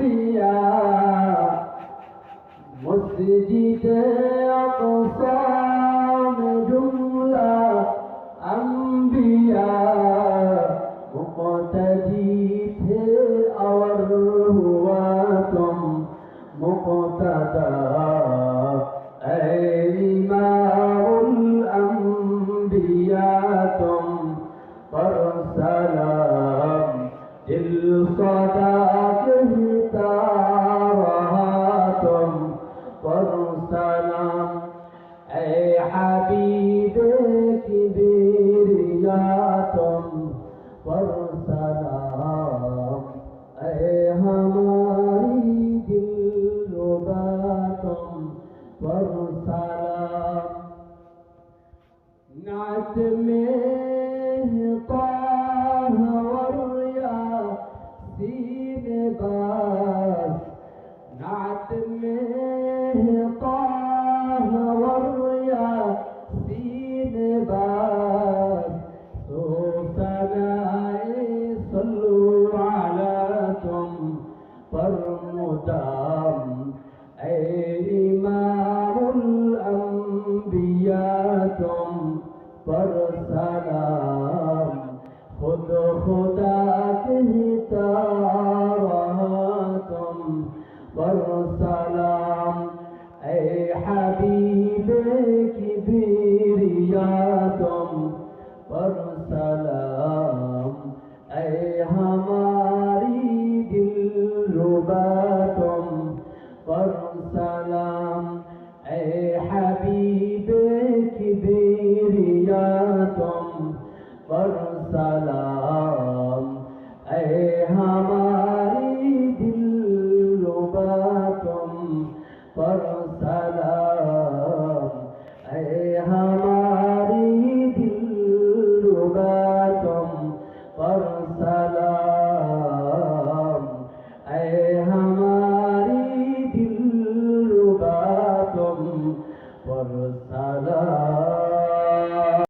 अम्बिया मस्जिद अक़सा में जुमला अम्बिया मुक़तदी थे और हुआ तुम मुक़तदा इमामुल अम्बिया तुम पर सलाम दिल सदा कहता रहा तुम पर सलाम ऐ हबीब किबरिया तुम पर सलाम ऐ हमारी दिलरुबा तुम पर सलाम नात में सीने बास नात में ताहवरिया सीने बास तो सनाए सल्लु अला तुम पर मुदाम ऐ इमामुल अम्बिया तुम पर सलाम खुद खुदा कहता रहा तुम पर सलाम ऐ हबीब किबरिया तुम पर सलाम ऐ हमारी दिलरुबा तुम पर सलाम ऐ हबीब किबरिया तुम पर सलाम ऐ हमारी दिलरुबा तुम पर सलाम ऐ हमारी दिलरुबा तुम पर